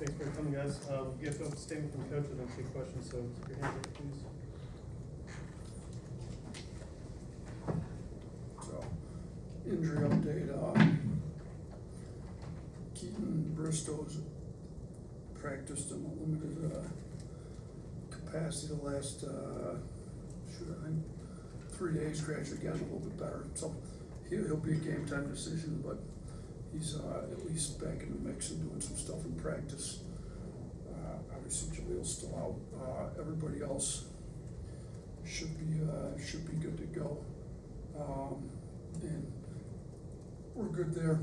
Thanks for coming, guys. You have to have a statement from coach and then take questions, so keep your hands up, please. So, injury update, Keaton Bristow's practiced in a limited, capacity the last, I think 3 days, gradually gotten a little bit better. So, he'll be a game time decision, but he's, at least back in the mix and doing some stuff in practice. Obviously Jalil's still out, everybody else should be good to go. And we're good there.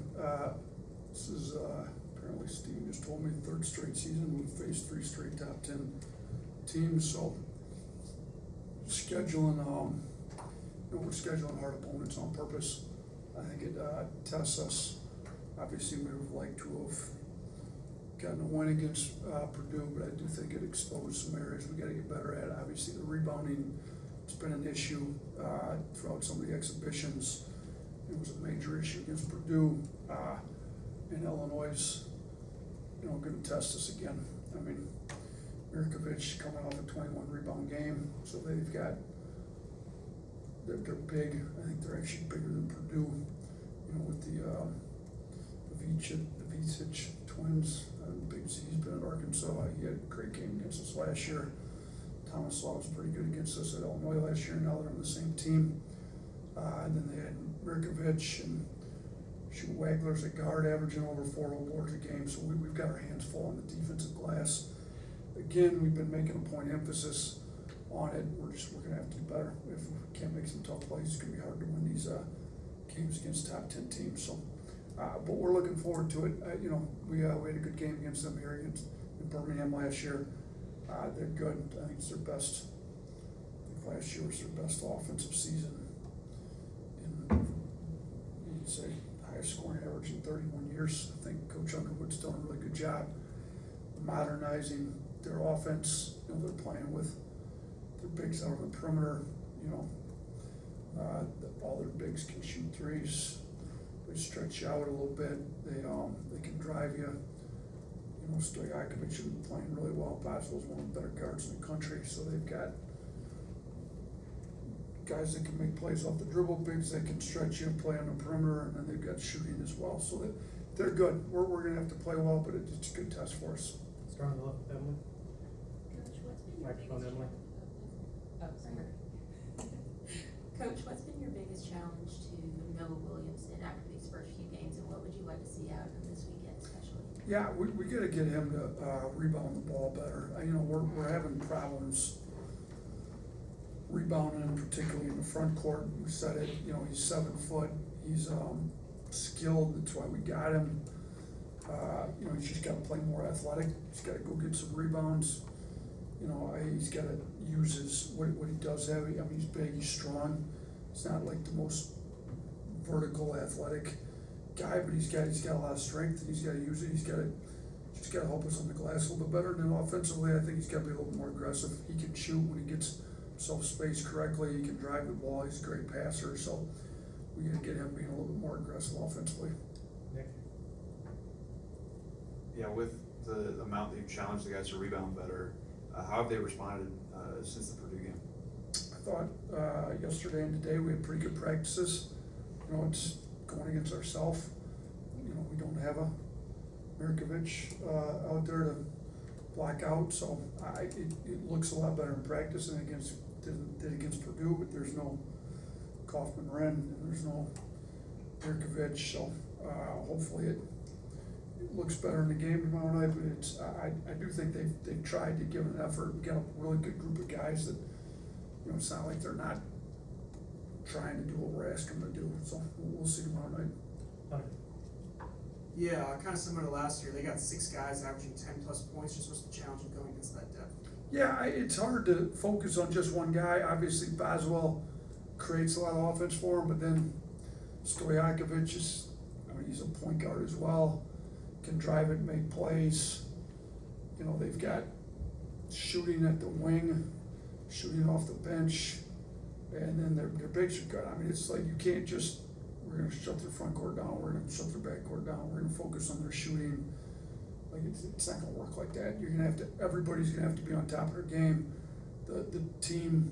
This is, apparently Steve just told me the third straight season we've faced 3 straight top 10 teams, so scheduling, we're scheduling hard opponents on purpose. I think it tests us. Obviously, we would have liked to have gotten a win against Purdue, but I do think it exposed some areas we got to get better at. Obviously, the rebounding has been an issue throughout some of the exhibitions. It was a major issue against Purdue, and Illinois is, going to test us again. I mean, Mirkovic coming off a 21 rebound game, so they've got. They're big. I think they're actually bigger than Purdue. With the Vicic twins. Big Z, he's been at Arkansas. He had a great game against us last year. Thomas Law was pretty good against us at Illinois last year. Now they're on the same team. And then they had Mirkovic and Wagler's at guard, averaging over 4 boards a game. So we've got our hands full on the defensive glass. Again, we've been making a point of emphasis on it. We're going to have to do better. If we can't make some tough plays, it's going to be hard to win these games against top 10 teams. So, but we're looking forward to it. We had a good game against them here in Birmingham last year. They're good. I think it's their best. I think last year was their best offensive season in, you'd say, highest scoring average in 31 years. I think Coach Underwood's done a really good job modernizing their offense. They're playing with their bigs out on the perimeter. All their bigs can shoot threes. They stretch you out a little bit. They can drive you. Stojakovic has been playing really well. Boswell's one of the better guards in the country, so they've got guys that can make plays off the dribble, bigs that can stretch you and play on the perimeter, and then they've got shooting as well. So they're good. We're going to have to play well, but it's a good test for us. Start on the left, Emily. Coach, what's been your Microphone, biggest Emily. sorry. Coach, what's been your biggest challenge to Noah Williamson after these first few games, and what would you like to see out of him this weekend, especially? Yeah, we got to get him to rebound the ball better. We're having problems rebounding, particularly in the front court. We said it. He's 7 foot. He's skilled. That's why we got him. He's just got to play more athletic. He's got to go get some rebounds. He's got to use what he does have. He's big, he's strong. He's not like the most vertical athletic guy, but he's got a lot of strength, and he's got to use it. He's got to help us on the glass a little bit better. And then offensively, I think he's got to be a little more aggressive. He can shoot when he gets himself spaced correctly. He can drive the ball. He's a great passer. So we got to get him being a little bit more aggressive offensively. Nick. Yeah, with the amount that you challenged the guys to rebound better, how have they responded since the Purdue game? I thought yesterday and today we had pretty good practices. It's going against ourselves. We don't have a Mirkovic out there to block out, so it looks a lot better in practice than did against Purdue. But there's no Kaufman-Wren and there's no Mirkovic, so hopefully it looks better in the game tomorrow night. But I do think they've tried to give an effort and get a really good group of guys that it's not like they're not trying to do what we're asking them to do. So we'll see tomorrow night. Yeah, kind of similar to last year. They got 6 guys averaging 10 plus points. Just what's the challenge of going against that depth? Yeah, it's hard to focus on just one guy. Obviously, Boswell creates a lot of offense for him, but then Stojakovic is, he's a point guard as well. Can drive it, make plays. They've got shooting at the wing, shooting off the bench, and then their bigs are good. It's like you can't just, we're going to shut their front court down, we're going to shut their back court down, we're going to focus on their shooting. Like, it's not gonna work like that. You're gonna have to, everybody's gonna have to be on top of their game. The team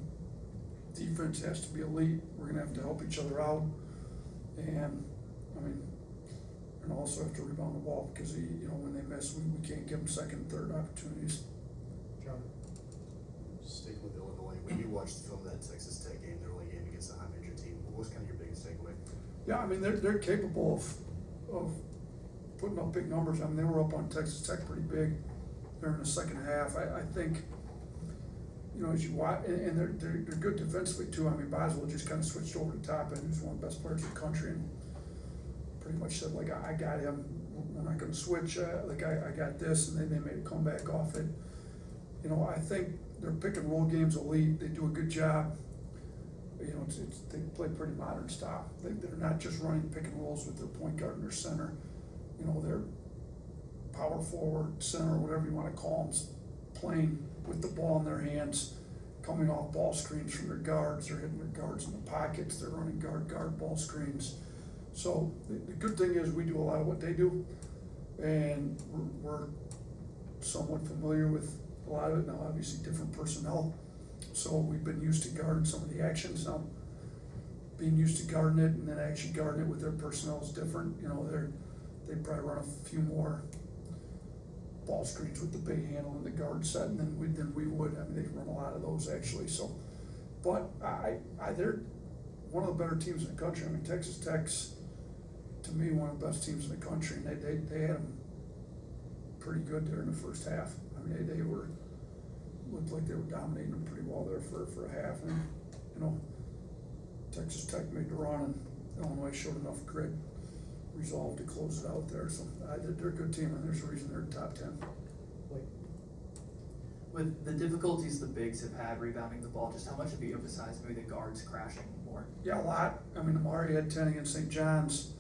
defense has to be elite. We're gonna have to help each other out. And, I mean, and also have to rebound the ball, because when they miss, we can't give them second and third opportunities. John? Sticking with Illinois, when you watched the film of that Texas Tech game, their only game against a high major team, what was kind of your biggest takeaway? Yeah, I mean, they're capable of putting up big numbers. I mean, they were up on Texas Tech pretty big during the second half. I think, as you watch, and they're good defensively too. I mean, Boswell just kind of switched over the top, and he was one of the best players in the country, and pretty much said, like, I got him. We're not going to switch. I got this, and then they made a comeback off it. I think their pick and roll game's elite. They do a good job. They play pretty modern style. They're not just running pick and rolls with their point guard and their center. Their power forward, center, whatever you want to call them, playing with the ball in their hands, coming off ball screens from their guards. They're hitting their guards in the pockets. They're running guard ball screens. So the good thing is we do a lot of what they do, and we're somewhat familiar with a lot of it. Now, obviously, different personnel. So we've been used to guarding some of the actions. Now, being used to guarding it and then actually guarding it with their personnel is different. They probably run a few more ball screens with the big handle and the guard set than we would. I mean, they run a lot of those actually. So, but they're one of the better teams in the country. I mean, Texas Tech's, to me, one of the best teams in the country, and they had them pretty good there in the first half. I mean, they looked like they were dominating them pretty well there for a half, and Texas Tech made the run, and Illinois showed enough grit, resolve to close it out there. So they're a good team, and there's a reason they're in the top 10. Blake? With the difficulties the bigs have had rebounding the ball, just how much have you emphasized maybe the guards crashing more? Yeah, a lot. I mean, Amari had 10 against St. John's.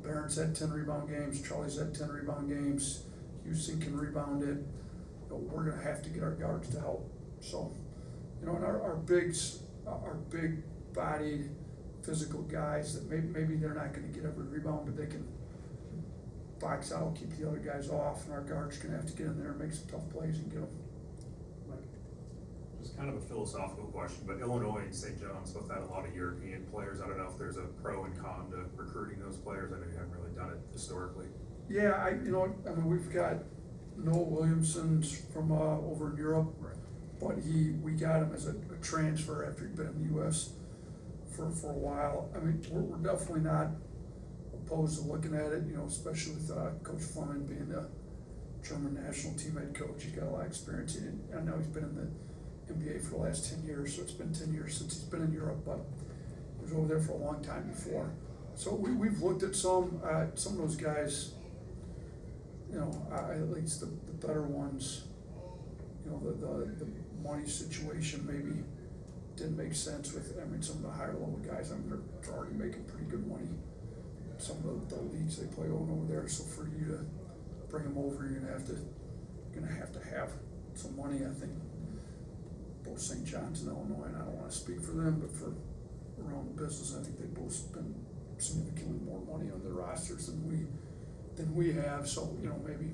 Barron's had 10 rebound games. Charlie's had 10 rebound games. Houston can rebound it. We're going to have to get our guards to help. So, and our bigs, our big-bodied, physical guys that maybe they're not going to get every rebound, but they can box out, keep the other guys off, and our guards are going to have to get in there and make some tough plays and get them. Mike? Just kind of a philosophical question, but Illinois and St. John's both had a lot of European players. I don't know if there's a pro and con to recruiting those players. I know you haven't really done it historically. Yeah, I mean, we've got Noah Williamson from over in Europe, Right. but we got him as a transfer after he'd been in the U.S. for a while. I mean, we're definitely not opposed to looking at it, especially with Coach Fleming being the German national team head coach. He's got a lot of experience. I know he's been in the NBA for the last 10 years, so it's been 10 years since he's been in Europe, but he was over there for a long time before. So we've looked at some of those guys. At least the better ones, the money situation maybe didn't make sense with, some of the higher level guys. They're already making pretty good money. Some of the leagues they play over there. So for you to bring them over, you're gonna have to have some money. I think both St. John's and Illinois, and I don't want to speak for them, but for around the business, I think they both spend significantly more money on their rosters than we have. So maybe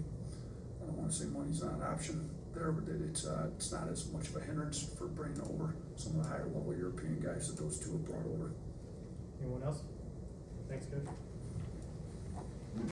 I don't want to say money's not an option there, but it's not as much of a hindrance for bringing over some of the higher level European guys that those two have brought over. Anyone else? Thanks, Coach.